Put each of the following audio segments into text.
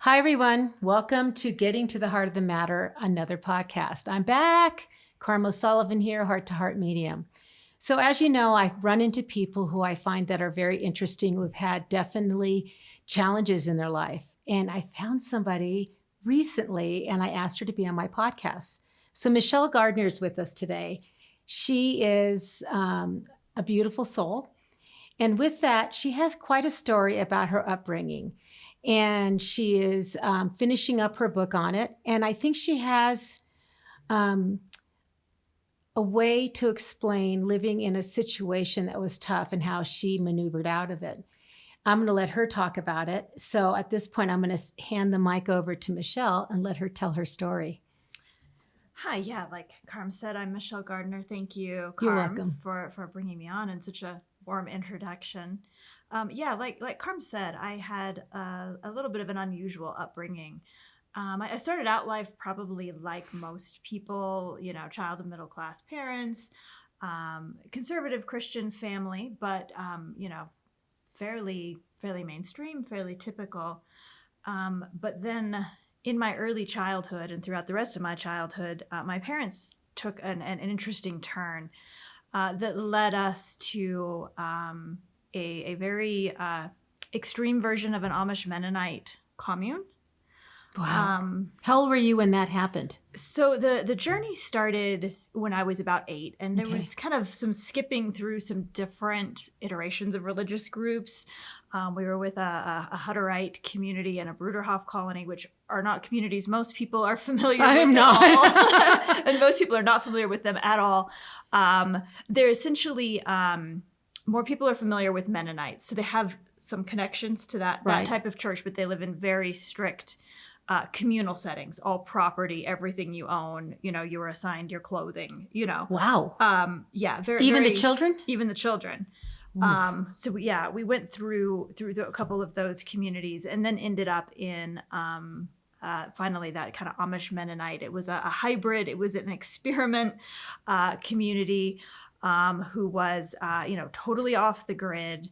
Hi, everyone. Welcome to Getting to the Heart of the Matter, another podcast. I'm back. Carmel Sullivan here, Heart to Heart Medium. So as you know, I've run into people who I find that are very interesting, who've had definitely challenges in their life. And I found somebody recently, and I asked her to be on my podcast. So Michelle Gardner is with us today. She is a beautiful soul. And with that, she has quite a story about her upbringing. And she is finishing up her book on it. And I think she has a way to explain living in a situation that was tough and how she maneuvered out of it. I'm going to let her talk about it. So at this point, I'm going to hand the mic over to Michelle and let her tell her story. Hi, yeah, like Carm said, I'm Michelle Gardner. Thank you, You're Carm, welcome. for bringing me on and such a warm introduction. Like Carm said, I had a little bit of an unusual upbringing. I started out life probably like most people, child of middle-class parents, conservative Christian family, but, fairly mainstream, fairly typical. But then in my early childhood and throughout the rest of my childhood, my parents took an interesting turn that led us to a very extreme version of an Amish Mennonite commune. Wow. How old were you when that happened? So the journey started when I was about 8, and there was kind of some skipping through some different iterations of religious groups. We were with a Hutterite community and a Bruderhof colony, which are not communities most people are familiar with. I'm not. And most people are not familiar with them at all. They're essentially, more people are familiar with Mennonites. So they have some connections to that type of church, but they live in very strict communal settings, all property, everything you own, you were assigned your clothing, Wow. Even the children? Even the children. So we went through a couple of those communities and then ended up in finally that kind of Amish Mennonite. It was a hybrid. It was an experiment community who was, totally off the grid.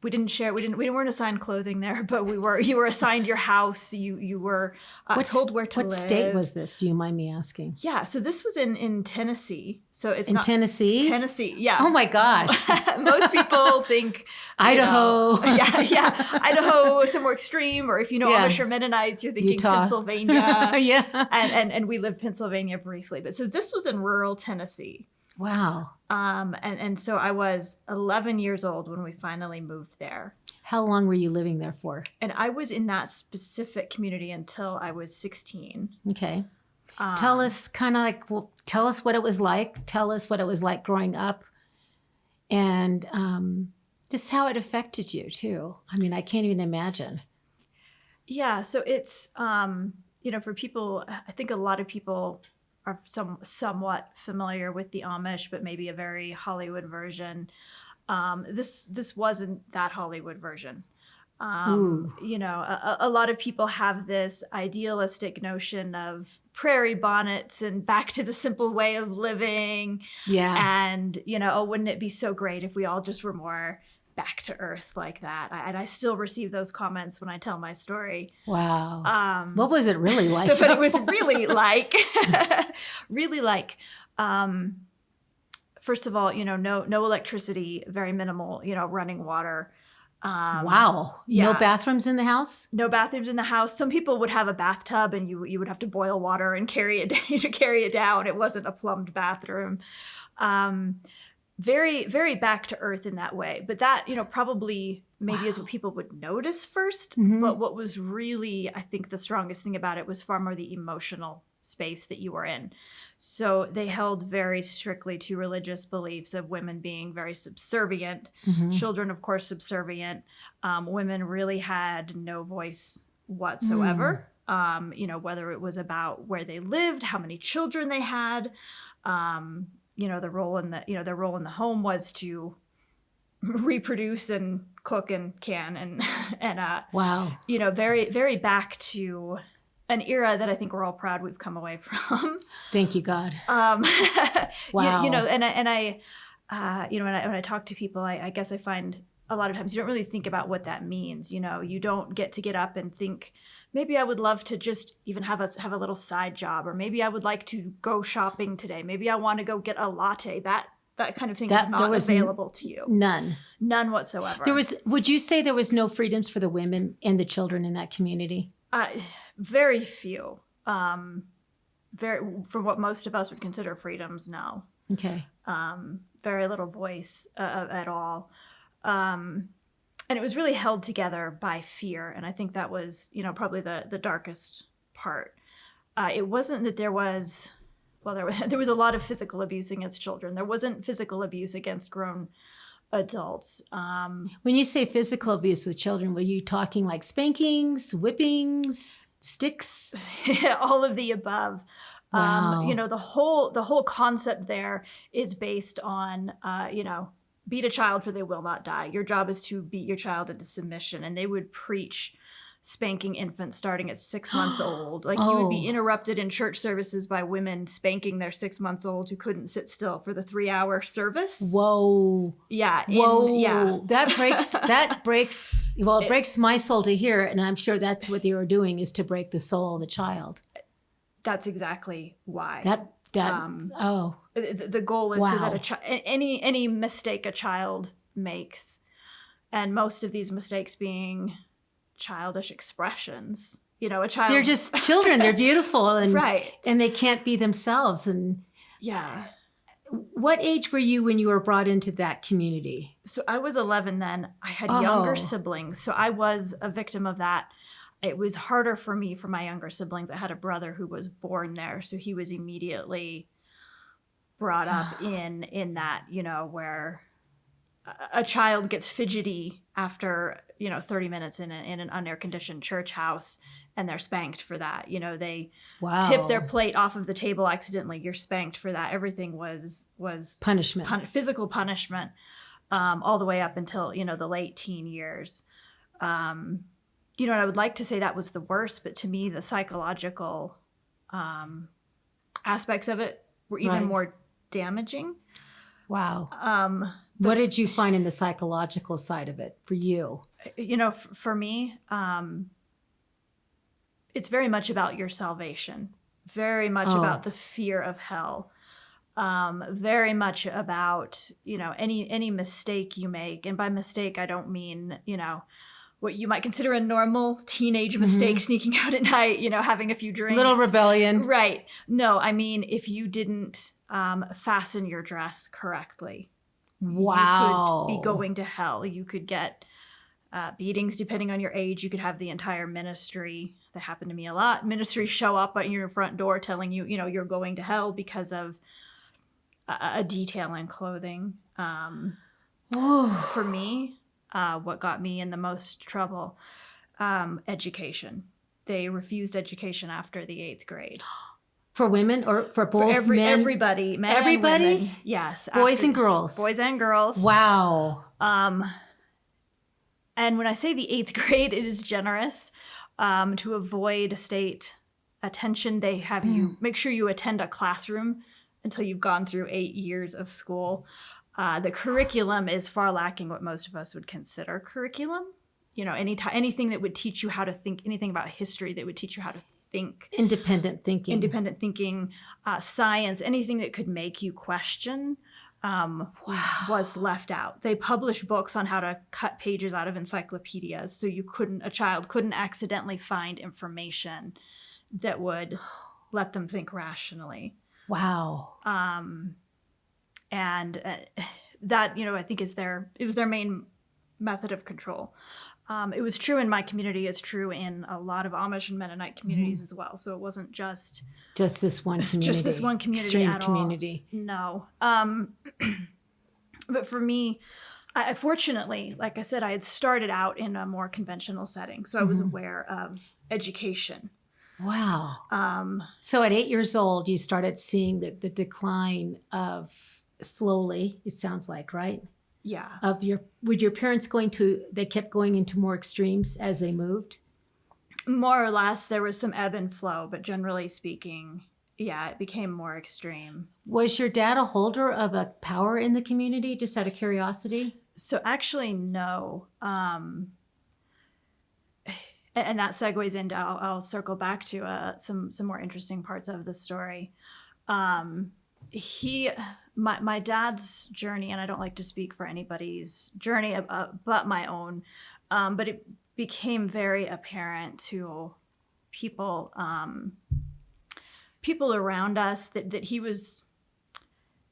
We weren't assigned clothing there, but you were assigned your house. You were told where to live. What state was this? Do you mind me asking? Yeah. So this was in Tennessee. So it's in Tennessee? Tennessee. Yeah. Oh my gosh. Most people think Idaho. Idaho, somewhere extreme. Or if you know Amish or Mennonites, you're thinking Utah. Pennsylvania. Yeah. And we lived Pennsylvania briefly. But so this was in rural Tennessee. Wow. And so I was 11 years old when we finally moved there. How long were you living there for? And I was in that specific community until I was 16. Okay. Tell us what it was like. Tell us what it was like growing up and just how it affected you too. I mean, I can't even imagine. Yeah. So it's, for people, I think a lot of people are somewhat familiar with the Amish, but maybe a very Hollywood version. This wasn't that Hollywood version. A lot of people have this idealistic notion of prairie bonnets and back to the simple way of living. Yeah. And, wouldn't it be so great if we all just were more back to earth like that? And I still receive those comments when I tell my story. Wow. What was it really like? But it was really first of all, no electricity, very minimal, running water. Wow. Yeah. No bathrooms in the house? No bathrooms in the house. Some people would have a bathtub and you would have to boil water and carry it down. It wasn't a plumbed bathroom. Very, very back to earth in that way. But that, probably maybe is what people would notice first. Mm-hmm. But what was really, I think, the strongest thing about it was far more the emotional space that you were in. So they held very strictly to religious beliefs of women being very subservient, children, of course, subservient. Women really had no voice whatsoever. Whether it was about where they lived, how many children they had, their role in the home was to reproduce and cook and can and wow. Very, very back to an era that I think we're all proud we've come away from. Thank you, God. Wow. When I talk to people, I guess I find a lot of times you don't really think about what that means. You don't get to get up and think, maybe I would love to just even have a little side job, or maybe I would like to go shopping today. Maybe I want to go get a latte. That kind of thing is not available to you. None whatsoever. Would you say there was no freedoms for the women and the children in that community? Very few. For what most of us would consider freedoms, no. Okay. Very little voice at all. And it was really held together by fear. And I think that was, probably the darkest part. It wasn't that there was a lot of physical abuse against children. There wasn't physical abuse against grown adults. When you say physical abuse with children, were you talking like spankings, whippings, sticks? All of the above. Wow. The whole concept there is based on, beat a child for they will not die. Your job is to beat your child into submission. And they would preach spanking infants starting at 6 months old. Like you would be interrupted in church services by women spanking their 6 months old who couldn't sit still for the 3-hour service. Whoa. Yeah. Whoa. That breaks, it breaks my soul to hear. And I'm sure that's what they were doing, is to break the soul of the child. That's exactly why. The goal is so that any mistake a child makes, and most of these mistakes being childish expressions, a child. They're just children. They're beautiful, and right, and they can't be themselves. And yeah. What age were you when you were brought into that community? So I was 11 then. I had younger siblings, so I was a victim of that. It was harder for me for my younger siblings. I had a brother who was born there, so he was immediately brought up in that, where a child gets fidgety after 30 minutes in an unair conditioned church house, and they're spanked for that. They tip their plate off of the table accidentally. You're spanked for that. Everything was punishment, physical punishment, all the way up until the late teen years. And I would like to say that was the worst, but to me, the psychological aspects of it were even more damaging. Wow. What did you find in the psychological side of it for you? For me, it's very much about your salvation, very much about the fear of hell, very much about, any mistake you make. And by mistake, I don't mean, what you might consider a normal teenage mistake, sneaking out at night, having a few drinks. Little rebellion. Right. No, I mean, if you didn't fasten your dress correctly, wow, you could be going to hell. You could get beatings depending on your age. You could have the entire ministry, that happened to me a lot, ministry show up at your front door telling you, you're going to hell because of a detail in clothing. For me, what got me in the most trouble, education. They refused education after the 8th grade. For women or for both men? Everybody. Men everybody? And women. Yes. Boys and girls? Boys and girls. Wow. And when I say the 8th grade, it is generous. To avoid state attention, they have you make sure you attend a classroom until you've gone through 8 years of school. The curriculum is far lacking what most of us would consider curriculum. Anything that would teach you how to think, anything about history that would teach you how to think. Independent thinking, science, anything that could make you question was left out. They published books on how to cut pages out of encyclopedias so a child couldn't accidentally find information that would let them think rationally. Wow. And that, I think it was their main method of control. It was true in my community. It's true in a lot of Amish and Mennonite communities as well. So it wasn't just this one community. Just this one community Extreme at community. All. No. But for me, I fortunately, like I said, I had started out in a more conventional setting. So I was aware of education. Wow. So at 8 years old, you started seeing the decline of slowly, it sounds like, right? Yeah. Would your parents they kept going into more extremes as they moved? More or less, there was some ebb and flow, but generally speaking, yeah, it became more extreme. Was your dad a holder of a power in the community, just out of curiosity? So actually, no. And that segues into, I'll circle back to some more interesting parts of the story. My dad's journey, and I don't like to speak for anybody's journey but my own, but it became very apparent to people around us that he was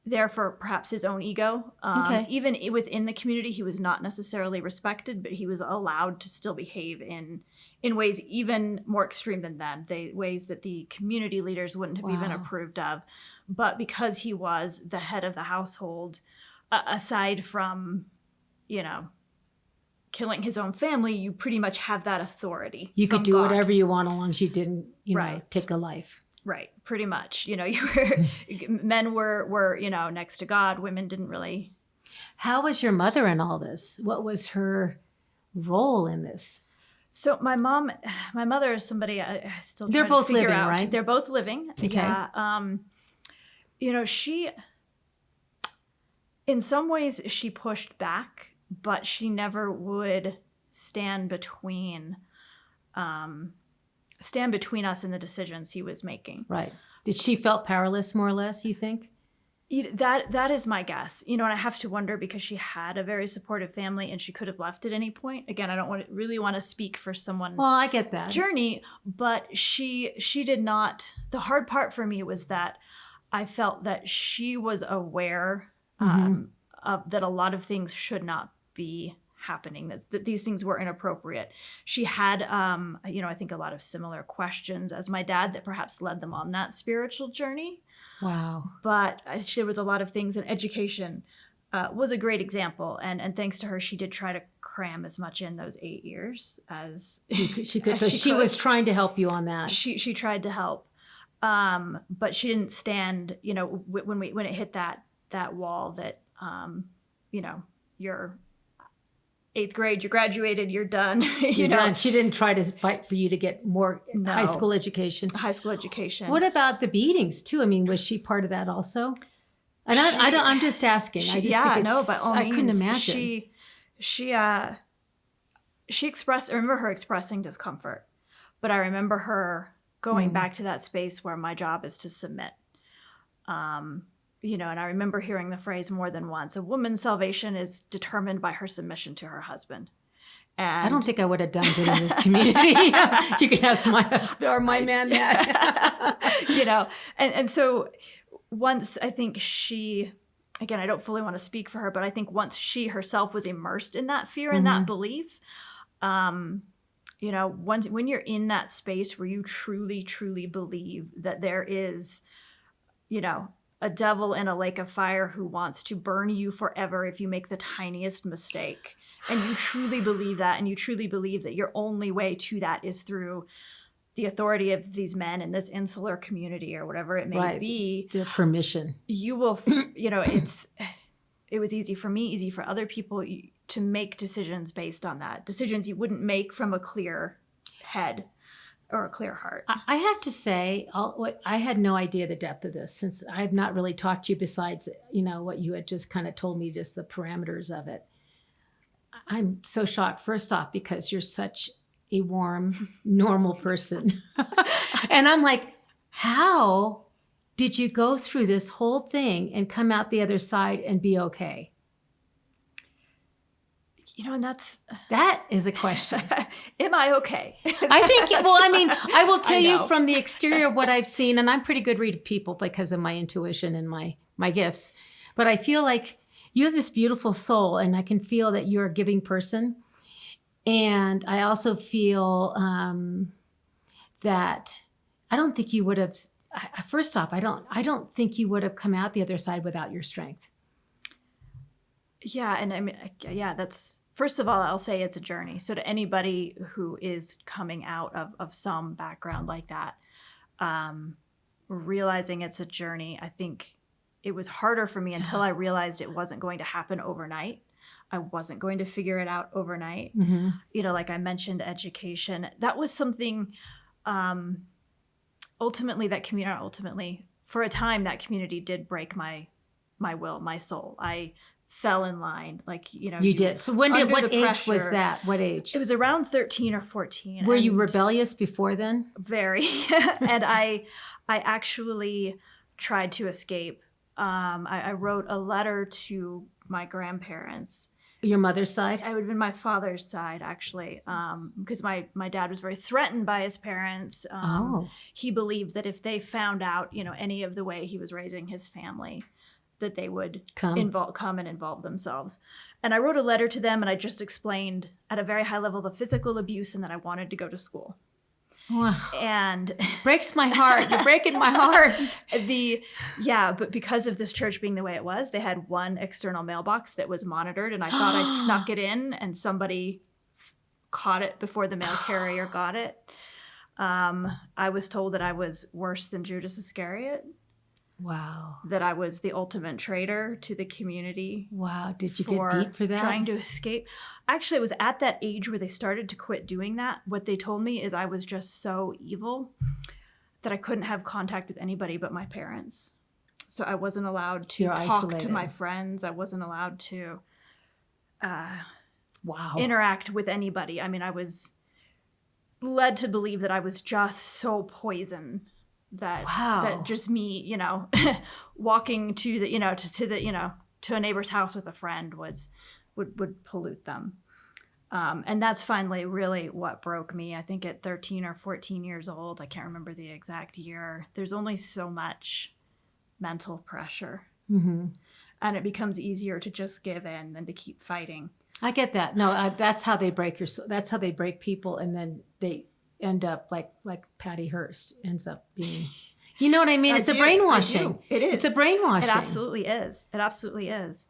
there for perhaps his own ego. Okay. Even within the community, he was not necessarily respected, but he was allowed to still behave in ways even more extreme than that, ways that the community leaders wouldn't have even approved of. But because he was the head of the household, aside from, killing his own family, you pretty much have that authority. You could from do God. whatever you want as long as you didn't, Right. take a life. Right, pretty much. Men were next to God. Women didn't really. How was your mother in all this? What was her role in this? So my mother is somebody I still try They're to both figure living, out. right? They're both living. Okay. Yeah. She, in some ways, she pushed back, but she never would stand between us and the decisions he was making. Right. Did she felt powerless, more or less, you think? That is my guess. And I have to wonder because she had a very supportive family and she could have left at any point. Again, I don't really want to speak for someone. Well, I get that. Journey, but she did not. The hard part for me was that I felt that she was aware of that a lot of things should not be happening, that these things were inappropriate. She had, I think a lot of similar questions as my dad that perhaps led them on that spiritual journey. Wow. But there was a lot of things, and education was a great example. And thanks to her, she did try to cram as much in those 8 years as she could. as So she was trying to help you on that. She tried to help, but she didn't stand. When it hit that wall that you're 8th grade, you graduated, you're done. You're done. She didn't try to fight for you to get more No. high school education. High school education. What about the beatings too? I mean, was she part of that also? And I don't. I'm just asking. I just think it's, by all I means. couldn't imagine. She expressed. I remember her expressing discomfort, but I remember her going back to that space where my job is to submit. And I remember hearing the phrase more than once: "A woman's salvation is determined by her submission to her husband." And I don't think I would have done good in this community. You can ask my husband or my man that. and so once I think she, again, I don't fully want to speak for her, but I think once she herself was immersed in that fear and that belief, when you're in that space where you truly, truly believe that there is, a devil in a lake of fire who wants to burn you forever if you make the tiniest mistake. And you truly believe that, and you truly believe that your only way to that is through the authority of these men in this insular community or whatever it may be. Their permission. You will, it was easy for me, easy for other people to make decisions based on that. Decisions you wouldn't make from a clear head or a clear heart. I have to say, I had no idea the depth of this, since I have not really talked to you besides, what you had just kind of told me, just the parameters of it. I'm so shocked, first off, because you're such a warm, normal person. And I'm like, how did you go through this whole thing and come out the other side and be okay? And that is a question. Am I okay? I think, I will tell you from the exterior of what I've seen, and I'm pretty good read of people because of my intuition and my gifts, but I feel like you have this beautiful soul, and I can feel that you're a giving person. And I also feel that I don't think you would have, first off, I don't think you would have come out the other side without your strength. Yeah. And that's, first of all, I'll say it's a journey. So to anybody who is coming out of some background like that, realizing it's a journey, I think it was harder for me until I realized it wasn't going to happen overnight. I wasn't going to figure it out overnight. Mm-hmm. Like I mentioned, education. That was something, for a time, that community did break my will, my soul. I fell in line. Like, You did. So what age was pressure. that? What age? It was around 13 or 14. Were you rebellious before then? Very. And I actually tried to escape. I wrote a letter to my grandparents. Your mother's side? It would have been my father's side, actually, because my dad was very threatened by his parents. He believed that if they found out, any of the way he was raising his family, that they would come and involve themselves. And I wrote a letter to them, and I just explained at a very high level the physical abuse and that I wanted to go to school. Wow. And breaks my heart. You're breaking my heart. But because of this church being the way it was, they had one external mailbox that was monitored, and I thought I snuck it in and somebody caught it before the mail carrier got it. I was told that I was worse than Judas Iscariot. Wow. That I was the ultimate traitor to the community. Wow. Did you get beat for that? Trying to escape. Actually, it was at that age where they started to quit doing that. What they told me is I was just so evil that I couldn't have contact with anybody but my parents. So I wasn't allowed to talk isolated. to my friends. I wasn't allowed to wow. interact with anybody. I mean, I was led to believe that I was just so poison that just me, walking to the, to a neighbor's house with a friend would pollute them. And that's finally really what broke me. I think at 13 or 14 years old, I can't remember the exact year, there's only so much mental pressure. Mm-hmm. And it becomes easier to just give in than to keep fighting. I get that. No, that's how they break that's how they break people. And then they end up like Patty Hearst ends up being, you know what I mean? It's a brainwashing. It is. It's a brainwashing. It absolutely is. It absolutely is.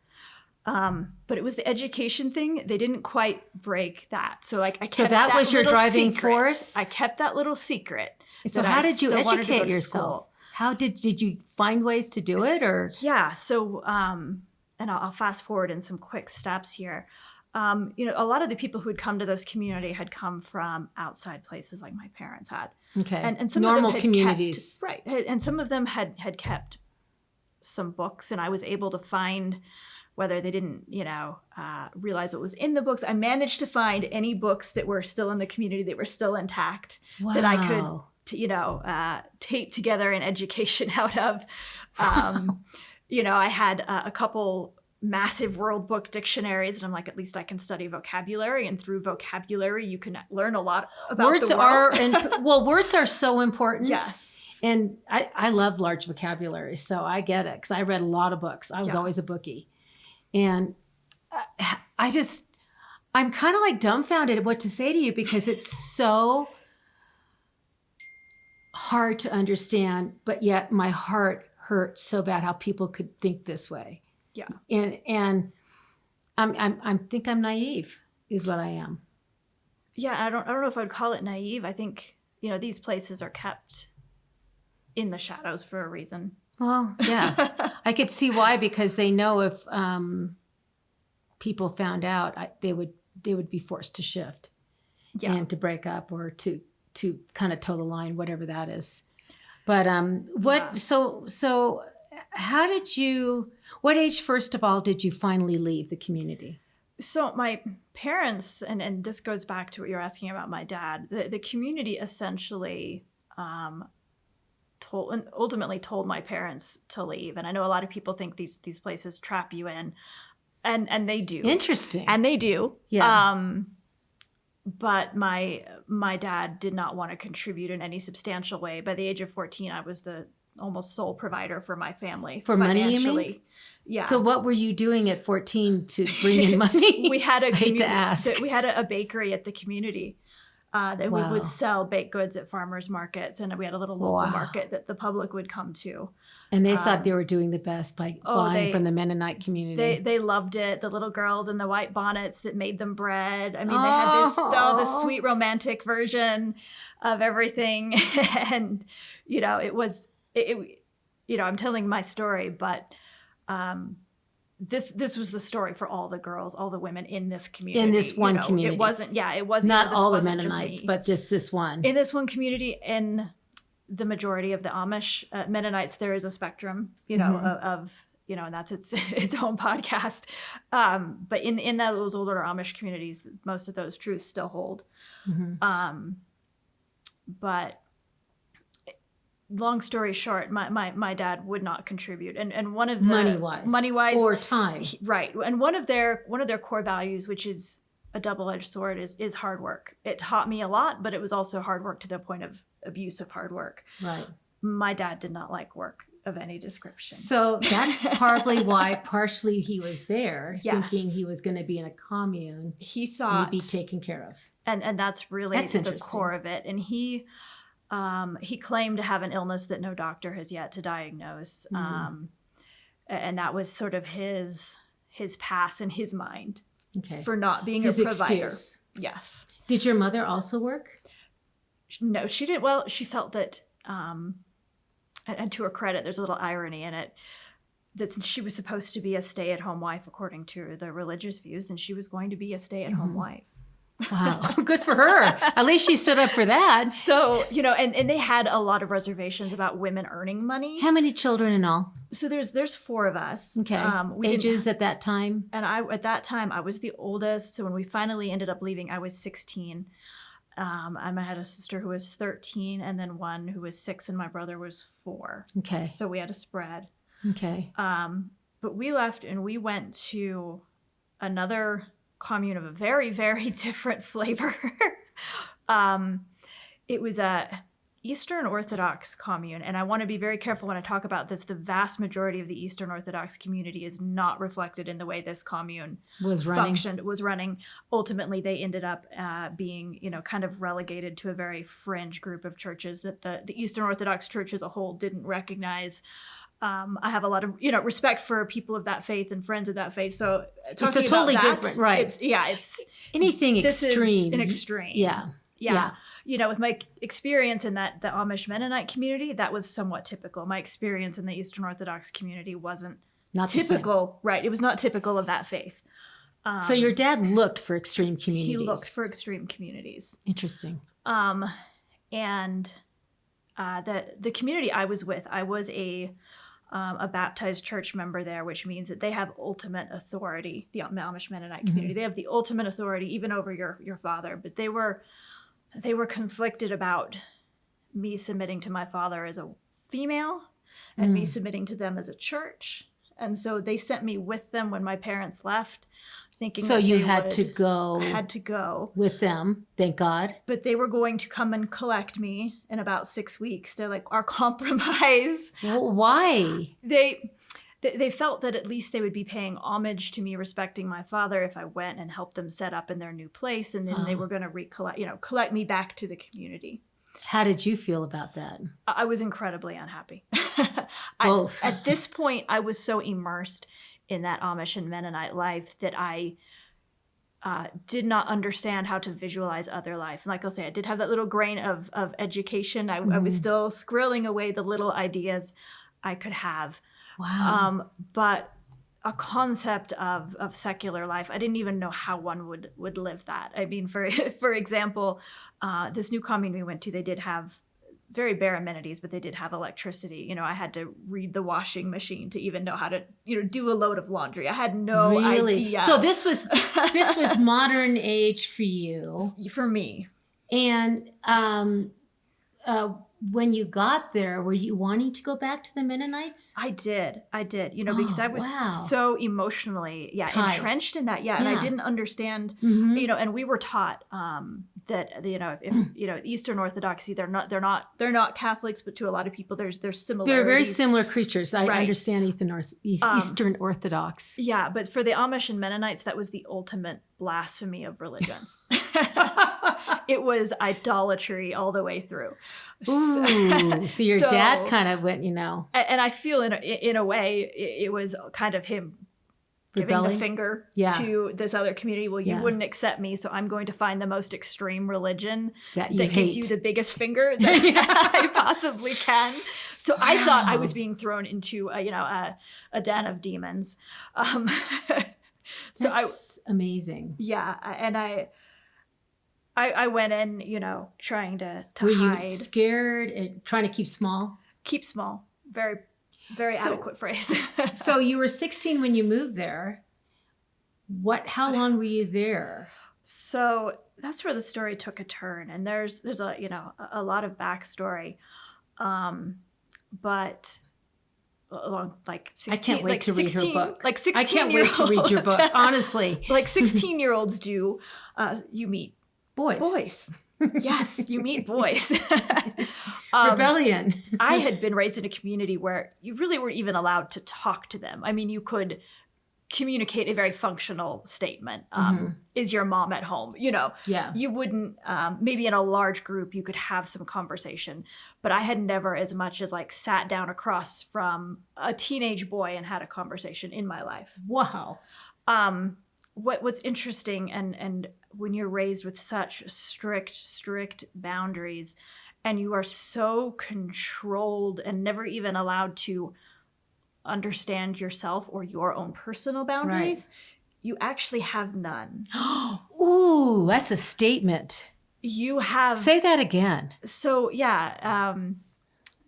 But it was the education thing. They didn't quite break that. So I kept that was your driving secret. force? I kept that little secret. So how did you educate yourself? How did you find ways to do it or? Yeah. So, and I'll fast forward in some quick steps here. A lot of the people who had come to this community had come from outside places like my parents had. Okay. And some normal of them had communities. Right. And some of them had kept some books, and I was able to find, whether they didn't, realize what was in the books, I managed to find any books that were still in the community that were still intact that I could, tape together an education out of. I had a couple massive World Book dictionaries, and I'm like, at least I can study vocabulary, and through vocabulary you can learn a lot about words the world. Words are so important. Yes. And I love large vocabulary, so I get it because I read a lot of books. I was always a bookie. And I'm kind of like dumbfounded at what to say to you because it's so hard to understand, but yet my heart hurts so bad how people could think this way. Yeah. And I think I'm naive is what I am. Yeah. I don't know if I'd call it naive. I think, these places are kept in the shadows for a reason. Well, yeah, I could see why, because they know if people found out, they would be forced to shift and to break up or to kind of toe the line, whatever that is. But so how did you, what age, first of all, did you finally leave the community? So my parents, and this goes back to what you're asking about my dad, the community essentially ultimately told my parents to leave. And I know a lot of people think these places trap you in, and they do. Interesting. And they do. Yeah. But my dad did not want to contribute in any substantial way. By the age of 14, I was the almost sole provider for my family. For money, you mean? Yeah. So what were you doing at 14 to bring in money? We had I hate to ask. We had a bakery at the community. That we would sell baked goods at farmers markets, and we had a little local market that the public would come to. And they thought they were doing the best by buying from the Mennonite community. They loved it. The little girls in the white bonnets that made them bread. I mean, they had this sweet romantic version of everything, and it was I'm telling my story, but. This was the story for all the girls, all the women in this community. In this one community. It wasn't not all the Mennonites, but just this one. In this one community, in the majority of the Amish Mennonites, there is a spectrum, of and that's its own podcast. But in those older Amish communities, most of those truths still hold. Mm-hmm. But long story short, my dad would not contribute, and one of the money wise or time, right? And one of their core values, which is a double-edged sword, is hard work. It taught me a lot, but it was also hard work to the point of abusive hard work. Right. My dad did not like work of any description. So that's partly why partially he was there, Yes. thinking he was going to be in a commune. He thought he'd be taken care of. And that's really That's the interesting. core of it. And he claimed to have an illness that no doctor has yet to diagnose. And that was sort of his pass in his mind for not being his a provider. Excuse. Yes. Did your mother also work? No, she didn't. Well, she felt that, and to her credit, there's a little irony in it, that since she was supposed to be a stay-at-home wife according to the religious views, then she was going to be a stay-at-home wife. Wow. Good for her. At least she stood up for that. So, and they had a lot of reservations about women earning money. How many children in all? So there's 4 of us. Okay. Ages at that time? And at that time, I was the oldest. So when we finally ended up leaving, I was 16. I had a sister who was 13 and then one who was 6 and my brother was 4. Okay. So we had a spread. Okay. But we left and we went to another commune of a very, very different flavor. It was a Eastern Orthodox commune. And I want to be very careful when I talk about this. The vast majority of the Eastern Orthodox community is not reflected in the way this commune was running. Ultimately, they ended up being, kind of relegated to a very fringe group of churches that the Eastern Orthodox Church as a whole didn't recognize. I have a lot of, respect for people of that faith and friends of that faith. So it's a totally different, right? It's anything this extreme. Is an extreme. Yeah. With my experience in the Amish Mennonite community, that was somewhat typical. My experience in the Eastern Orthodox community wasn't not typical, right? It was not typical of that faith. So your dad looked for extreme communities. He looked for extreme communities. Interesting. And the community I was with, I was a baptized church member there, which means that they have ultimate authority. The Amish Mennonite community, they have the ultimate authority even over your father. But they were conflicted about me submitting to my father as a female and me submitting to them as a church. And so they sent me with them when my parents left, thinking so that you had to go. I had to go with them. Thank God. But they were going to come and collect me in about 6 weeks. They're like, our compromise. Well, why? They felt that at least they would be paying homage to me, respecting my father if I went and helped them set up in their new place, and then they were going to collect me back to the community. How did you feel about that? I was incredibly unhappy. Both. At this point, I was so immersed in that Amish and Mennonite life that I did not understand how to visualize other life. And like I'll say, I did have that little grain of education. I was still squirreling away the little ideas I could have. Wow. But a concept of secular life, I didn't even know how one would live that. I mean, for example, this new commune we went to, they did have very bare amenities, but they did have electricity. I had to read the washing machine to even know how to, do a load of laundry. I had no idea. So this was modern age for you. For me. And when you got there, were you wanting to go back to the Mennonites? I did, because I was so emotionally, tied. Entrenched in that. And I didn't understand, and we were taught that, if Eastern Orthodoxy, they're not Catholics, but to a lot of people, there's similarities. They're very similar creatures. I understand Eastern Orthodox. Yeah, but for the Amish and Mennonites, that was the ultimate blasphemy of religions. It was idolatry all the way through. Ooh, so your dad kind of went, And I feel in a way it was kind of him giving the finger to this other community. Well, you wouldn't accept me, so I'm going to find the most extreme religion that gives you the biggest finger that I possibly can. So I thought I was being thrown into a den of demons. So that's amazing. Yeah, and I went in, trying to Were hide. You scared and trying to keep small? Keep small. Very. Very adequate phrase. So you were 16 when you moved there. How long were you there? So that's where the story took a turn, and there's a lot of backstory, but along like 16, I can't wait to read her book. Like 16 I can't wait to read your book, honestly. Like 16-year-olds do. You meet boys. Yes, you meet boys. Rebellion. I had been raised in a community where you really weren't even allowed to talk to them. I mean, you could communicate a very functional statement. Is your mom at home? Yeah. You wouldn't, maybe in a large group, you could have some conversation, but I had never as much as like sat down across from a teenage boy and had a conversation in my life. Wow. What's interesting, and when you're raised with such strict boundaries, and you are so controlled and never even allowed to understand yourself or your own personal boundaries, you actually have none. Ooh, that's a statement. You have... Say that again. So, yeah,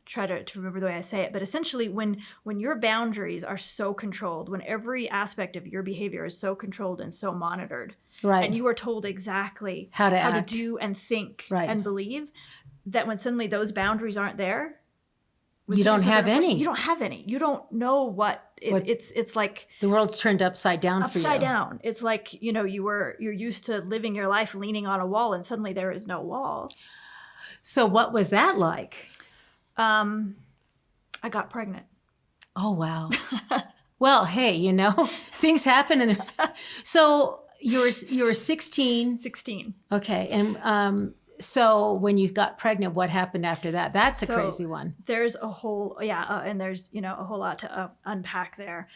try to remember the way I say it, but essentially when your boundaries are so controlled, when every aspect of your behavior is so controlled and so monitored, right, and you are told exactly how to do and think right, and believe, that when suddenly those boundaries aren't there, you don't have any. You don't have any. You don't know what it's like. The world's turned upside down for you. Upside down. It's like, you're used to living your life leaning on a wall, and suddenly there is no wall. So what was that like? I got pregnant. Oh, wow. Well, hey, things happen. And so you were 16. 16. Okay. And so when you got pregnant, what happened after that? That's a crazy one. There's a whole, and there's, a whole lot to unpack there.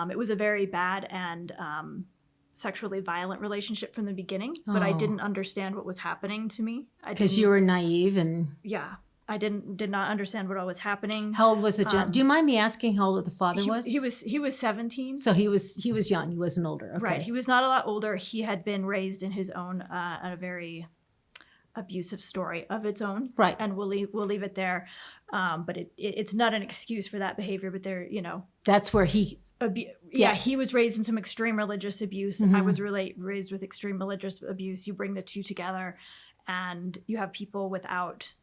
It was a very bad and sexually violent relationship from the beginning, but I didn't understand what was happening to me. Because you were naive and... Yeah. I did not understand what all was happening. How old was the do you mind me asking how old the father was? He was 17. So he was young. He wasn't older. Okay. Right. He was not a lot older. He had been raised in his own a very abusive story of its own. Right. And we'll leave it there. But it's not an excuse for that behavior. But there, that's where he. He was raised in some extreme religious abuse. I was really raised with extreme religious abuse. You bring the two together, and you have people without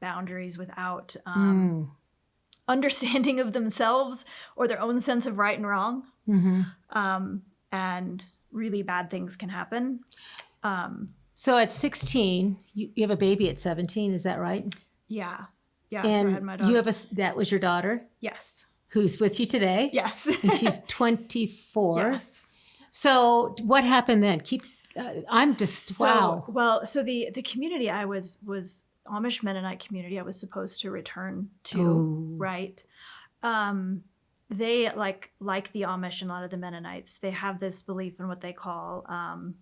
boundaries, without understanding of themselves or their own sense of right and wrong. And really bad things can happen. So at 16, you have a baby at 17, is that right? Yeah. And so I had my daughter. that was your daughter? Yes. Who's with you today? Yes. And she's 24. Yes. So what happened then? I'm just, wow. Well, so the community I was Amish Mennonite community I was supposed to return to, right? They like the Amish and a lot of the Mennonites, they have this belief in what they call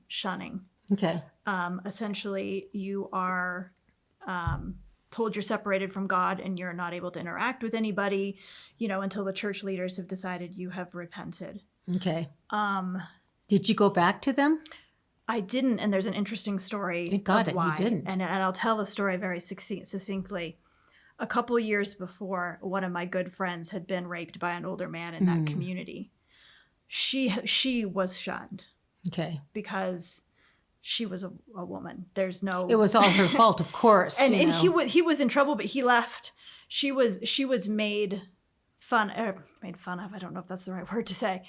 shunning. Okay. Essentially, you are told you're separated from God and you're not able to interact with anybody, until the church leaders have decided you have repented. Okay. Did you go back to them? I didn't, and there's an interesting story. Thank God of why. You didn't. And I'll tell the story very succinctly. A couple years before, one of my good friends had been raped by an older man in that community. She was shunned. Okay. Because she was a woman. There's no... It was all her fault, of course. And he was in trouble, but he left. She was made fun of. I don't know if that's the right word to say.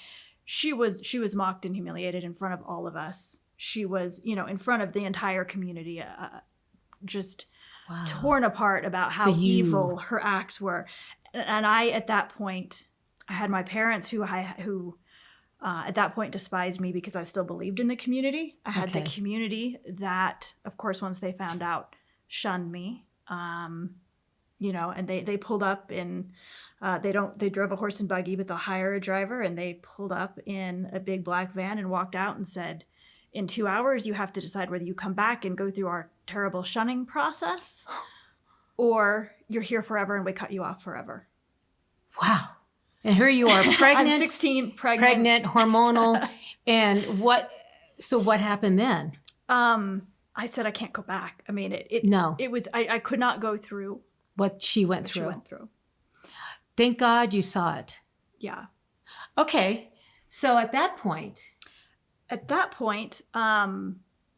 She was mocked and humiliated in front of all of us. She was, in front of the entire community, just torn apart about how evil her acts were. And I, at that point, I had my parents who at that point despised me because I still believed in the community. I had the community that, of course, once they found out, shunned me. And they pulled up in, they drove a horse and buggy, but they'll hire a driver, and they pulled up in a big black van and walked out and said, in 2 hours, you have to decide whether you come back and go through our terrible shunning process, or you're here forever and we cut you off forever. Wow. And here you are, pregnant. I'm 16, pregnant, hormonal. And what happened then? I said, I can't go back. I mean, it was, I could not go through what she went through. Thank God you saw it. Yeah. Okay. So at that point,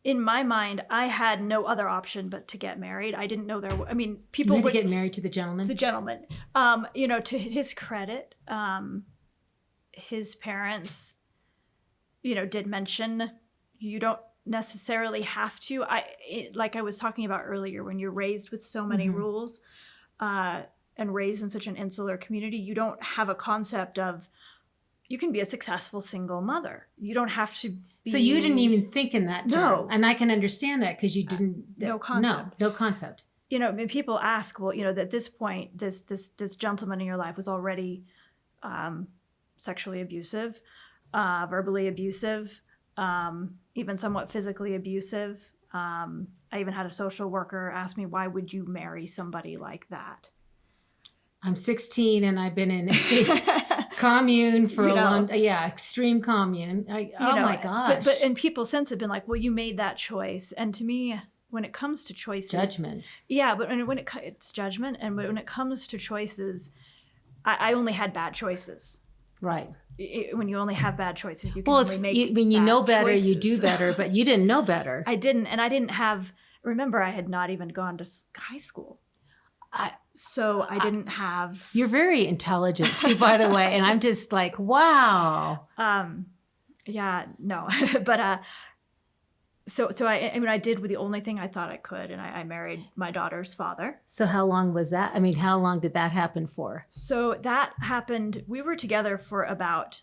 in my mind, I had no other option but to get married. I didn't know you people had would to get married to the gentleman? the gentleman. To his credit, his parents, did mention you don't necessarily have to. Like I was talking about earlier, when you're raised with so many rules, and raised in such an insular community, you don't have a concept of you can be a successful single mother. You don't have to be... So you didn't even think in that term. No. And I can understand that because you didn't... No concept. No concept. When people ask, well, at this point, this gentleman in your life was already sexually abusive, verbally abusive, even somewhat physically abusive. I even had a social worker ask me, why would you marry somebody like that? I'm 16 and I've been in a commune for a long, extreme commune. Oh my gosh. And people since have been like, well, you made that choice. And to me, when it comes to choices, judgment. Yeah, but it's judgment. And when it comes to choices, I only had bad choices. Right. When you only have bad choices, you can only make when you know better, choices. You do better, but you didn't know better. I didn't. And I didn't have, remember, I had not even gone to high school. So I didn't have... You're very intelligent too, by the way. And I'm just like, wow. Yeah, no. But so I did the only thing I thought I could. And I married my daughter's father. So how long was that? I mean, how long did that happen for? So that happened, we were together for about,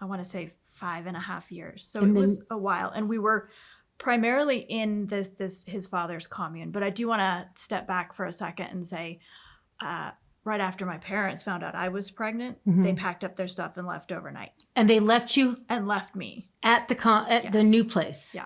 I want to say 5.5 years. So it was a while. And we were primarily in his father's commune. But I do want to step back for a second and say, right after my parents found out I was pregnant, they packed up their stuff and left overnight. And they left you? And left me. At the new place? Yeah.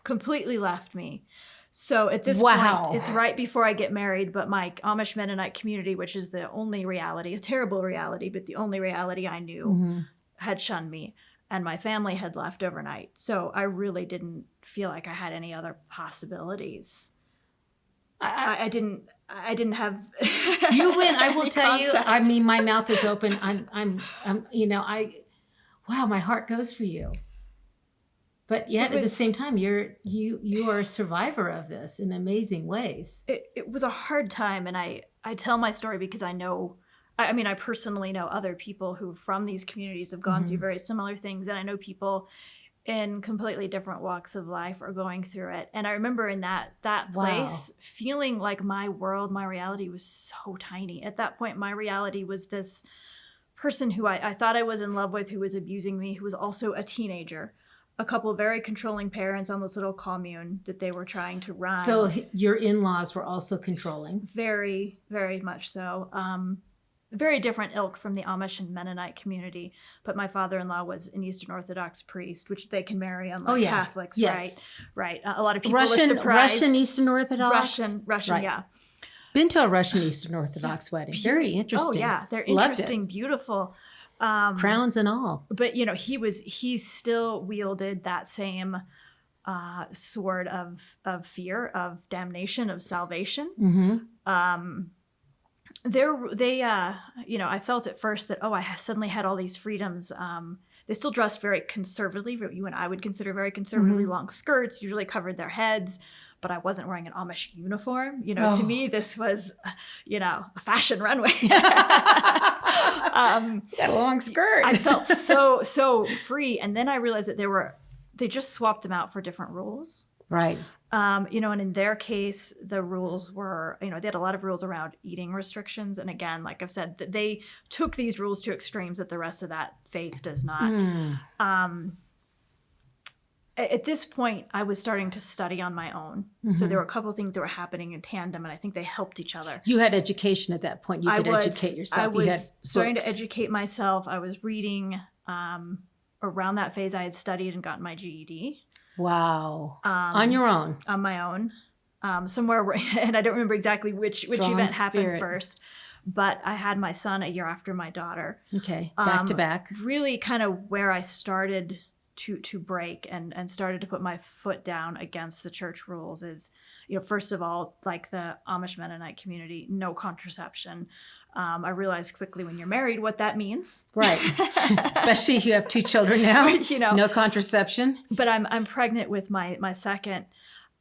Completely left me. So at this point, it's right before I get married, but my Amish Mennonite community, which is the only reality, a terrible reality, but the only reality I knew, had shunned me. And my family had left overnight. So I really didn't feel like I had any other possibilities. I didn't have... You win. I will tell you, I mean, my mouth is open. Wow, my heart goes for you. But yet at the same time, you are a survivor of this in amazing ways. It was a hard time. And I tell my story because I know... I personally know other people who from these communities have gone through very similar things. And I know people in completely different walks of life are going through it. And I remember in that place feeling like my world, my reality was so tiny. At that point, my reality was this person who I thought I was in love with, who was abusing me, who was also a teenager. A couple of very controlling parents on this little commune that they were trying to run. So your in-laws were also controlling? Very, very much so. Very different ilk from the Amish and Mennonite community. But my father-in-law was an Eastern Orthodox priest, which they can marry unlike Catholics, right? A lot of people were surprised. Russian Eastern Orthodox? Russian, right. Yeah. Been to a Russian Eastern Orthodox wedding. Very interesting. Oh, yeah. They're interesting, beautiful. Crowns and all. But, he still wielded that same sword of fear, of damnation, of salvation. I felt at first that, I suddenly had all these freedoms. They still dressed very conservatively, what you and I would consider very conservatively, long skirts, usually covered their heads, but I wasn't wearing an Amish uniform. To me, this was, a fashion runway. Got a long skirt. I felt so free. And then I realized that they just swapped them out for different rules. Right. And in their case, the rules were, they had a lot of rules around eating restrictions. And again, like I've said, that they took these rules to extremes that the rest of that faith does not. At this point, I was starting to study on my own. So there were a couple of things that were happening in tandem, and I think they helped each other. You had education at that point. You could educate yourself. I was starting to educate myself. I was reading. Around that phase, I had studied and gotten my GED. Wow. On your own? On my own. Somewhere, and I don't remember exactly which event happened first, but I had my son a year after my daughter. Okay, back to back. Really kind of where I started to break and started to put my foot down against the church rules is, first of all, like the Amish Mennonite community, no contraception. I realized quickly when you're married what that means. Right. Especially if you have 2 children now, no contraception. But I'm pregnant with my second,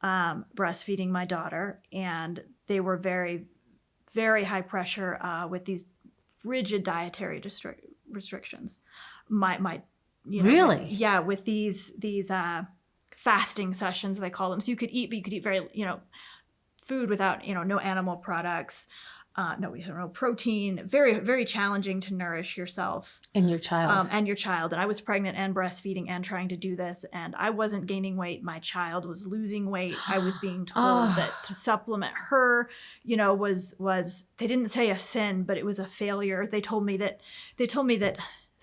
breastfeeding my daughter, and they were very, very high pressure with these rigid dietary restrictions. Really? Yeah, with these fasting sessions, they call them. So you could eat, but you could eat very, food without, no animal products, no protein. Very, very challenging to nourish yourself and your child. And I was pregnant and breastfeeding and trying to do this, and I wasn't gaining weight. My child was losing weight. I was being told that to supplement her, was they didn't say a sin, but it was a failure. They told me that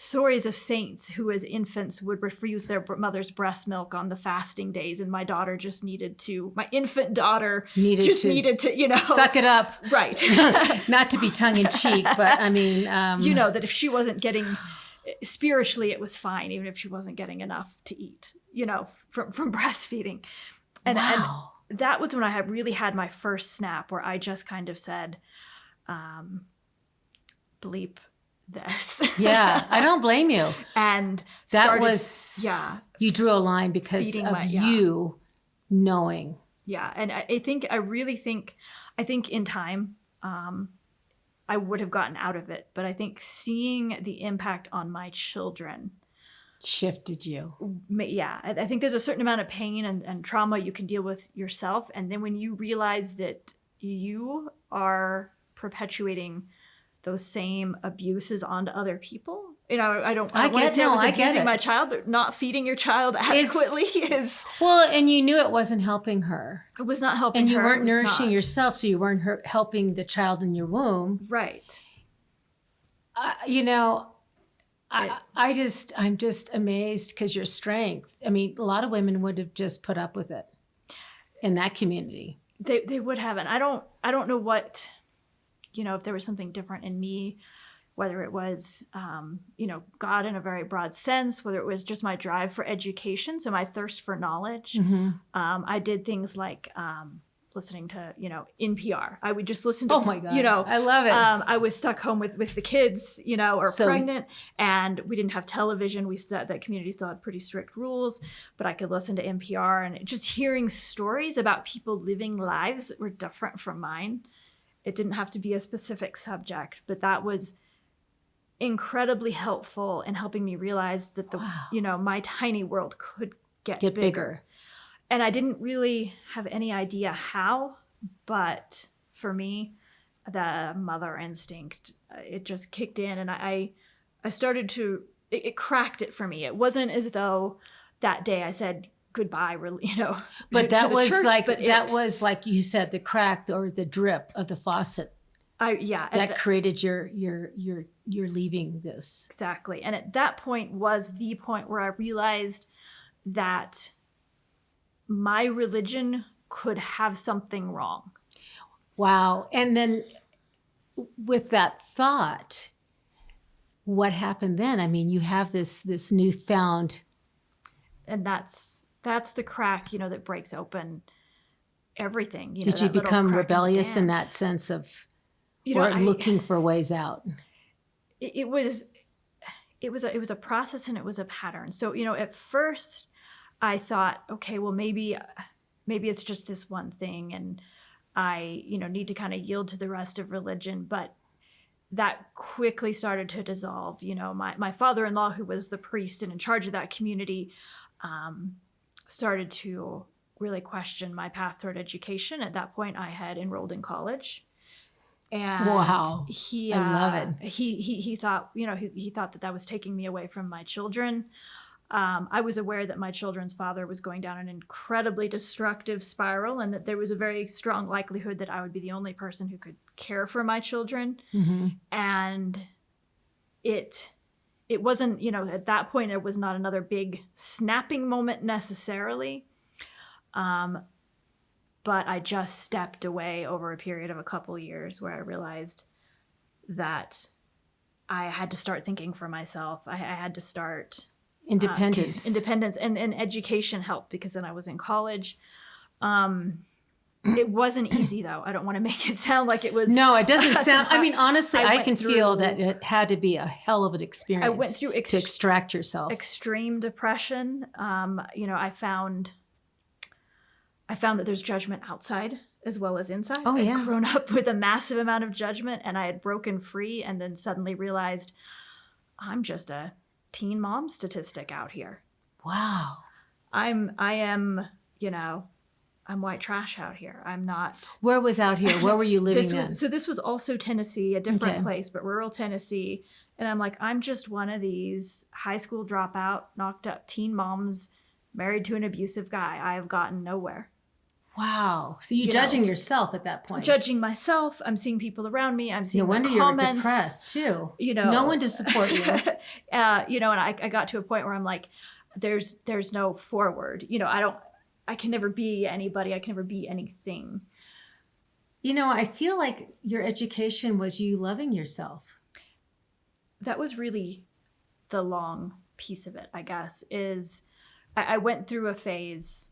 stories of saints who as infants would refuse their mother's breast milk on the fasting days, and my infant daughter needed to suck it up. Right. Not to be tongue-in-cheek, but I mean... that if she wasn't getting... Spiritually, it was fine, even if she wasn't getting enough to eat, from breastfeeding. And that was when I really had my first snap, where I just kind of said, bleep this. Yeah, I don't blame you. And you drew a line because of you knowing. Yeah, and I think in time, I would have gotten out of it, but I think seeing the impact on my children shifted you. Yeah, I think there's a certain amount of pain and trauma you can deal with yourself, and then when you realize that you are perpetuating those same abuses onto other people. I don't want to say I was abusing my child, but not feeding your child adequately is... Well, and you knew it wasn't helping her. It was not helping her. And you weren't nourishing yourself, so you weren't helping the child in your womb. Right. I'm just amazed because your strength. I mean, a lot of women would have just put up with it in that community. They would have. And I don't know what... if there was something different in me, whether it was, God in a very broad sense, whether it was just my drive for education, so my thirst for knowledge. Mm-hmm. I did things like listening to, NPR. I would just listen to, oh my God, I love it. I was stuck home with the kids, or pregnant, and we didn't have television. That community still had pretty strict rules, but I could listen to NPR and just hearing stories about people living lives that were different from mine. It didn't have to be a specific subject, but that was incredibly helpful in helping me realize that my tiny world could get bigger. And I didn't really have any idea how, but for me, the mother instinct, it just kicked in, and I started to, it cracked it for me. It wasn't as though that day I said goodbye, but that was church, that was like you said, the crack or the drip of the faucet. That created your leaving this. Exactly. And at that point was the point where I realized that my religion could have something wrong. Wow. And then with that thought, what happened then? I mean, you have this newfound... And that's the crack, that breaks open everything. Did you become rebellious in that sense of, looking for ways out? It was a process, and it was a pattern. So, at first I thought, okay, well, maybe it's just this one thing, and I, need to kind of yield to the rest of religion. But that quickly started to dissolve. My father-in-law, who was the priest and in charge of that community, started to really question my path toward education. At that point, I had enrolled in college. And wow. I love it. He thought, he thought that was taking me away from my children. I was aware that my children's father was going down an incredibly destructive spiral, and that there was a very strong likelihood that I would be the only person who could care for my children. Mm-hmm. And it wasn't, at that point, there was not another big snapping moment necessarily. But I just stepped away over a period of a couple years where I realized that I had to start thinking for myself. I had to start Independence. And education helped because then I was in college. It wasn't easy though. I don't want to make it sound like it was. No, it doesn't sound. I mean, honestly, I can feel through- that it had to be a hell of an experience. I went through to extract yourself. Extreme depression. I found that there's judgment outside as well as inside. Oh, yeah. I'd grown up with a massive amount of judgment, and I had broken free, and then suddenly realized I'm just a teen mom statistic out here. Wow. I am, I'm white trash out here. I'm not. Where was out here? Where were you living then? This was also Tennessee, a different place, but rural Tennessee. And I'm like, I'm just one of these high school dropout, knocked up teen moms married to an abusive guy. I have gotten nowhere. Wow. So you're judging yourself at that point. Judging myself. I'm seeing people around me. I'm seeing no wonder comments. You're depressed too. No one to support you. And I got to a point where I'm like, there's no forward. I can never be anybody. I can never be anything. I feel like your education was you loving yourself. That was really the long piece of it, I guess, is I went through a phase,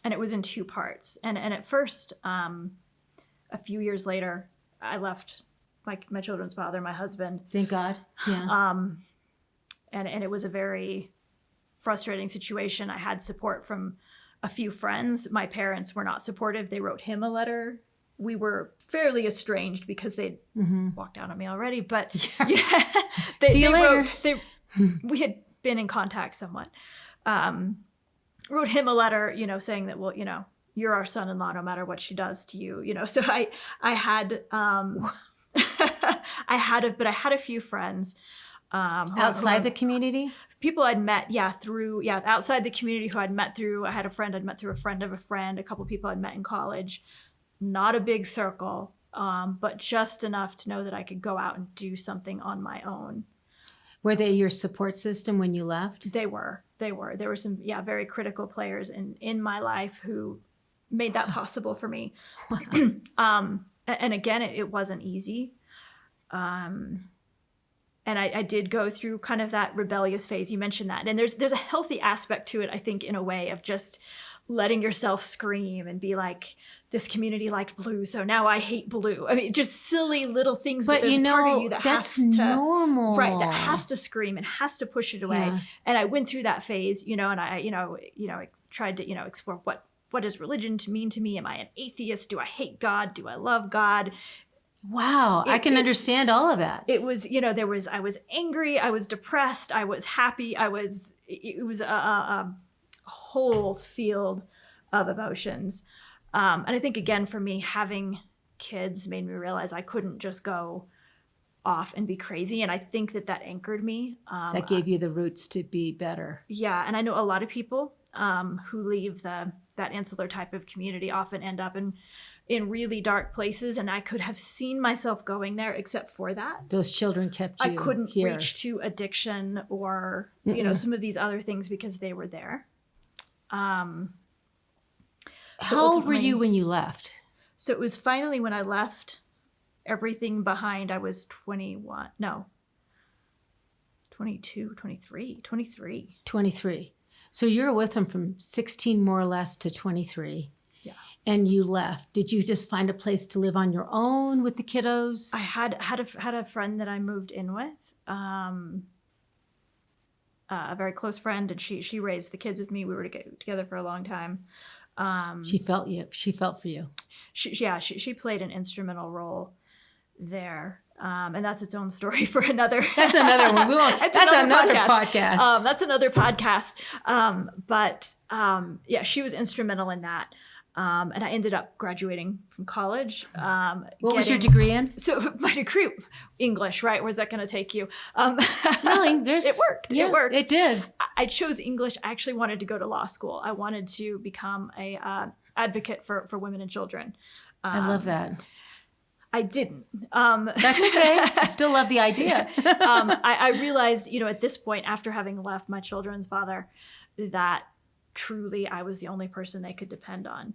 and it was in two parts. And at first, a few years later, I left my children's father, my husband. Thank God. Yeah. And it was a very frustrating situation. I had support from a few friends. My parents were not supportive. They wrote him a letter. We were fairly estranged because they'd walked out on me already. But See you later. We had been in contact somewhat. Wrote him a letter, saying that, well, you're our son-in-law no matter what she does to you, So I had I had a few friends outside the community. People I'd met, outside the community who I'd met through. I had a friend I'd met through a friend of a friend. A couple of people I'd met in college. Not a big circle, but just enough to know that I could go out and do something on my own. Were they your support system when you left? They were. There were some, very critical players in my life who made that possible for me. And again, it wasn't easy. And I did go through kind of that rebellious phase. You mentioned that. And there's a healthy aspect to it, I think, in a way of just letting yourself scream and be like, this community liked blue, so now I hate blue. I mean, just silly little things. But there's part of you that that's has to, normal. Right, that has to scream and has to push it away. Yeah. And I went through that phase, and I, tried to, explore what does religion mean to me? Am I an atheist? Do I hate God? Do I love God? Wow, I can understand all of that. It was, I was angry, I was depressed, I was happy, it was a whole field of emotions. And I think, again, for me, having kids made me realize I couldn't just go off and be crazy. And I think that anchored me. That gave you the roots to be better. Yeah. And I know a lot of people who leave that insular type of community often end up in really dark places. And I could have seen myself going there except for that. Those children kept you I couldn't here. reach to addiction or, some of these other things because they were there. How old were you when you left? So it was finally when I left everything behind, I was 21. No. 22, 23. 23. So you were with him from 16 more or less to 23. Yeah. And you left. Did you just find a place to live on your own with the kiddos? I had a friend that I moved in with. A very close friend, and she raised the kids with me. We were together for a long time. She felt you. She felt for you. She played an instrumental role there. And that's its own story for another. That's another one. That's another podcast. That's another podcast. But she was instrumental in that. And I ended up graduating from college. What was your degree in? So my degree, English, right? Where's that going to take you? No, it worked. Yeah, it worked. It did. I chose English. I actually wanted to go to law school. I wanted to become a advocate for women and children. I love that. I didn't. That's okay. I still love the idea. I realized, at this point, after having left my children's father, that truly I was the only person they could depend on.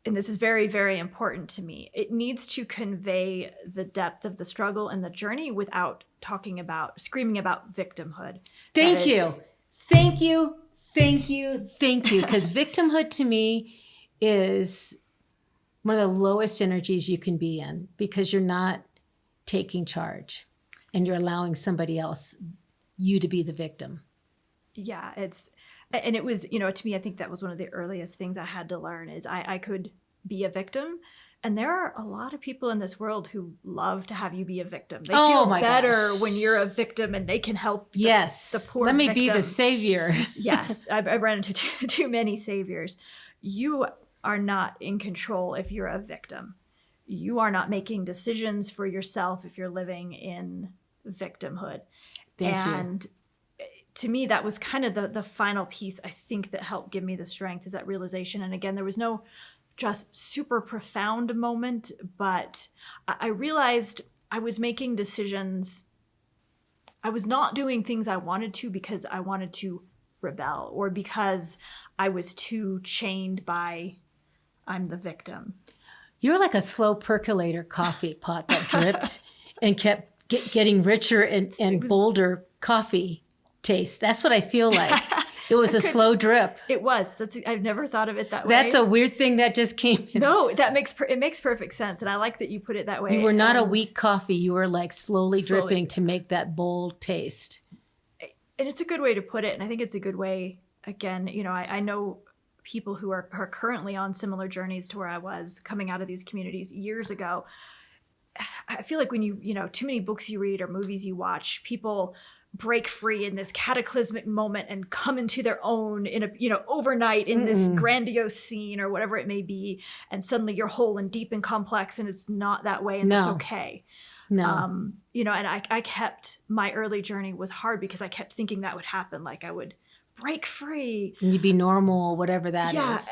and this is very, very important to me, it needs to convey the depth of the struggle and the journey without screaming about victimhood. Thank you. Thank you. Thank you. Thank you. Because victimhood to me is one of the lowest energies you can be in, because you're not taking charge and you're allowing somebody else, you, to be the victim. Yeah, it was, to me, I think that was one of the earliest things I had to learn is I could be a victim. And there are a lot of people in this world who love to have you be a victim. They feel better when you're a victim and they can help the poor Let me victim. be the savior. Yes, I've run into too many saviors. You are not in control if you're a victim. You are not making decisions for yourself if you're living in victimhood. Thank you. To me, that was kind of the final piece, I think, that helped give me the strength, is that realization. And again, there was no just super profound moment, but I realized I was making decisions. I was not doing things I wanted to because I wanted to rebel, or because I was too chained by I'm the victim. You're like a slow percolator coffee pot that dripped and kept getting richer and bolder coffee taste. That's what I feel like. It was a slow drip. It was. I've never thought of it that way. That's a weird thing that just came in. No, it makes perfect sense. And I like that you put it that way. You were not a weak coffee. You were like slowly dripping to make that bold taste. And it's a good way to put it. And I think it's a good way, again, I know people who are currently on similar journeys to where I was coming out of these communities years ago. I feel like when too many books you read or movies you watch, people break free in this cataclysmic moment and come into their own in overnight in this grandiose scene or whatever it may be, and suddenly you're whole and deep and complex, and it's not that way, and that's okay. And I kept, my early journey was hard because I kept thinking that would happen, like I would break free and you'd be normal, whatever that is.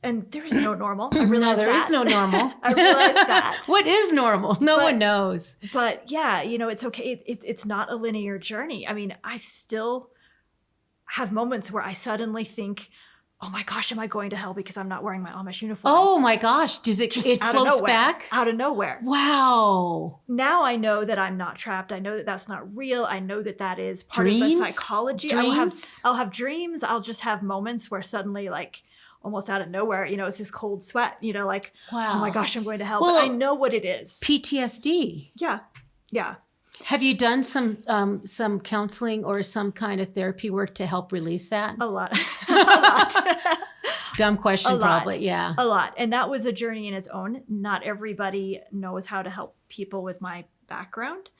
And there is no normal. I realized there is no normal. I realized that. What is normal? No one knows. But yeah, it's okay. It's not a linear journey. I mean, I still have moments where I suddenly think, oh my gosh, am I going to hell because I'm not wearing my Amish uniform? Oh my gosh. Does it just, it floats back? Out of nowhere. Wow. Now I know that I'm not trapped. I know that that's not real. I know that that is part of the psychology. I'll have dreams. I'll just have moments where suddenly, like, almost out of nowhere, it's this cold sweat, like, wow. Oh my gosh, I'm going to hell. Well, but I know what it is. PTSD. Yeah. Yeah. Have you done some counseling or some kind of therapy work to help release that? A lot. A lot. Dumb question, probably. Yeah. A lot. And that was a journey in its own. Not everybody knows how to help people with my background.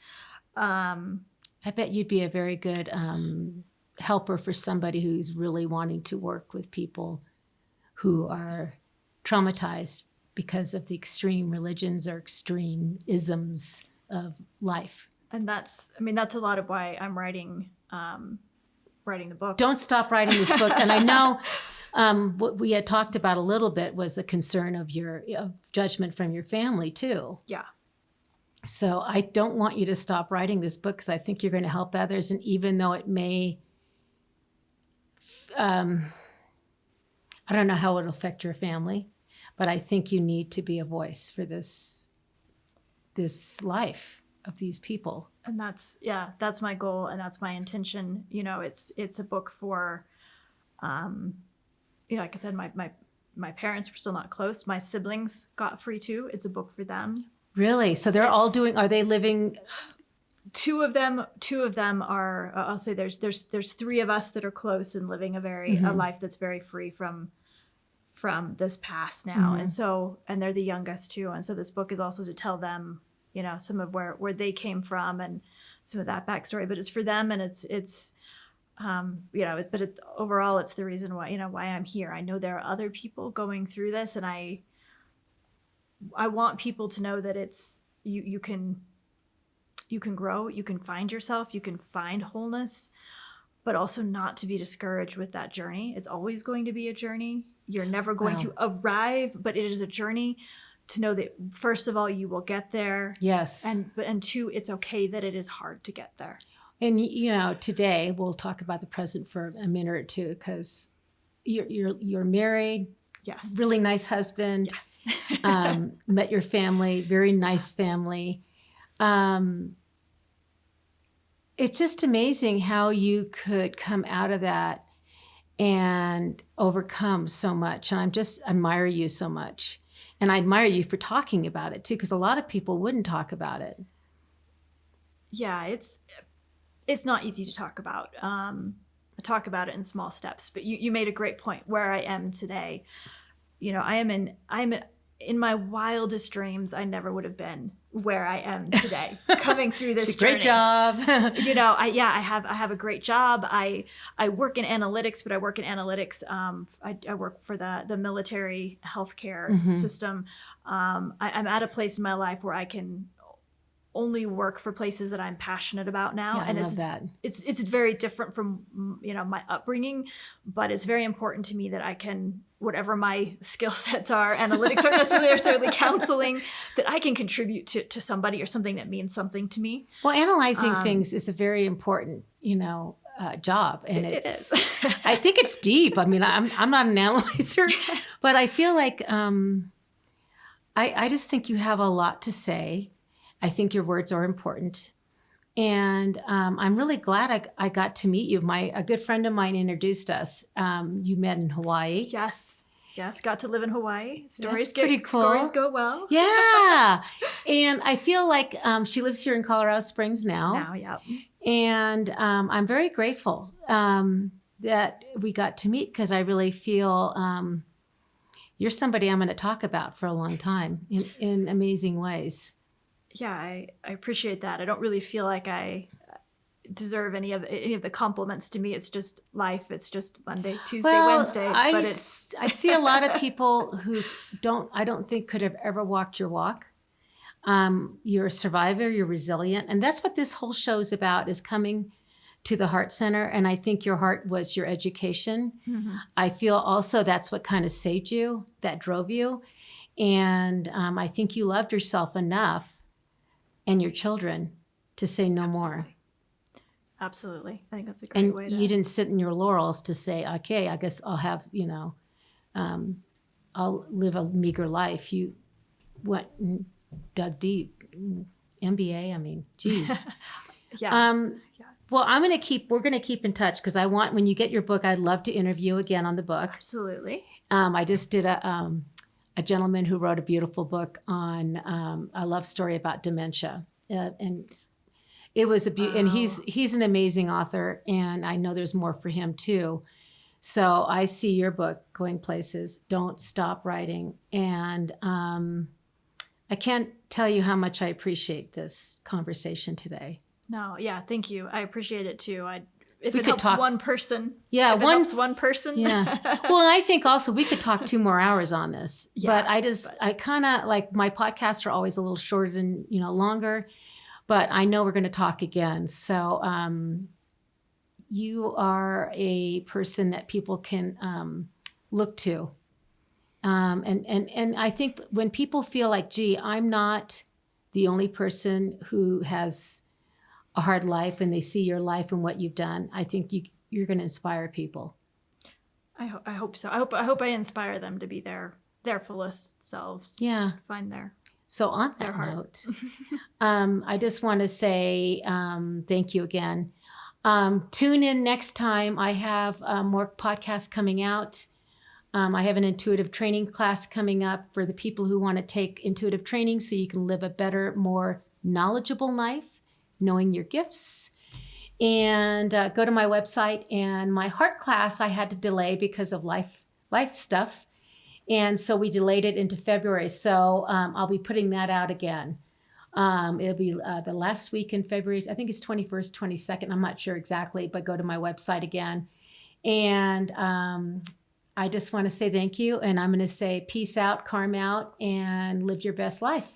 I bet you'd be a very good helper for somebody who's really wanting to work with people who are traumatized because of the extreme religions or extreme isms of life. And that's a lot of why I'm writing the book. Don't stop writing this book. And I know what we had talked about a little bit was the concern of of judgment from your family too. Yeah. So I don't want you to stop writing this book, because I think you're going to help others. And even though it may, I don't know how it'll affect your family, but I think you need to be a voice for this life of these people. And that's my goal, and that's my intention. It's a book for, like I said, my parents were still not close. My siblings got free too. It's a book for them. Really? So they're all doing, are they living? Two of them are, I'll say there's three of us that are close and living a life that's very free from this past now. And they're the youngest too. And so this book is also to tell them, some of where they came from and some of that backstory, but it's for them. And overall it's the reason why I'm here. I know there are other people going through this, and I want people to know that it's, you can grow, you can find yourself, you can find wholeness, but also not to be discouraged with that journey. It's always going to be a journey. You're never going to arrive, but it is a journey. To know that, first of all, you will get there. Yes. And two, it's okay that it is hard to get there. And today we'll talk about the present for a minute or two, because you're married, Yes. really nice husband. Yes. Met your family, very nice family. It's just amazing how you could come out of that and overcome so much. And I just admire you so much. And I admire you for talking about it too, because a lot of people wouldn't talk about it. Yeah, it's not easy to talk about. Talk about it in small steps. But you made a great point. Where I am today, I'm in my wildest dreams, I never would have been where I am today, coming through this journey. Great job. I have a great job. I work in analytics, but I work in analytics. I work for the military healthcare system. I'm at a place in my life where I can only work for places that I'm passionate about now. Yeah, and I love that. It's very different from, my upbringing, but it's very important to me that I can, whatever my skill sets are, analytics aren't necessarily counseling, that I can contribute to somebody or something that means something to me. Well, analyzing things is a very important, job. And It is. I think it's deep. I mean, I'm not an analyzer, but I feel like I just think you have a lot to say. I think your words are important. And I'm really glad I got to meet you. A good friend of mine introduced us. You met in Hawaii. Yes, got to live in Hawaii. That's pretty cool. Stories go well. Yeah. And I feel like she lives here in Colorado Springs now. Yeah. And I'm very grateful that we got to meet, because I really feel you're somebody I'm going to talk about for a long time in amazing ways. Yeah, I appreciate that. I don't really feel like I deserve any of the compliments. To me, it's just life. It's just Monday, Tuesday, Wednesday. I see a lot of people who I don't think could have ever walked your walk. You're a survivor, you're resilient. And that's what this whole show is about, is coming to the Heart Center. And I think your heart was your education. Mm-hmm. I feel also that's what kind of saved you, that drove you. And I think you loved yourself enough and your children to say no more. Absolutely. I think that's a great way to... You didn't sit in your laurels to say, okay, I guess I'll have, I'll live a meager life. You went and dug deep. MBA, I mean, geez. Yeah. Well, we're going to keep in touch, because when you get your book, I'd love to interview again on the book. Absolutely. I just did a gentleman who wrote a beautiful book on a love story about dementia. And it was and he's an amazing author, and I know there's more for him too. So I see your book going places. Don't stop writing. And I can't tell you how much I appreciate this conversation today. No, yeah, thank you. I appreciate it too. If we it could helps talk, one person. Yeah, if it helps one person. Yeah. Well, and I think also we could talk 2 more hours on this. Yeah, but I kind of like, my podcasts are always a little shorter than, longer. But I know we're going to talk again. So you are a person that people can look to. And I think when people feel like, gee, I'm not the only person who has a hard life, and they see your life and what you've done, I think you're going to inspire people. I hope so. I hope I inspire them to be their fullest selves. Yeah. Find their... So on that note, I just want to say thank you again. Tune in next time. I have more podcasts coming out. I have an intuitive training class coming up for the people who want to take intuitive training so you can live a better, more knowledgeable life, knowing your gifts. And go to my website. And my heart class I had to delay because of life stuff. And so we delayed it into February. So I'll be putting that out again. It'll be the last week in February. I think it's 21st, 22nd. I'm not sure exactly, but go to my website again. And I just want to say thank you. And I'm going to say peace out, karma out, and live your best life.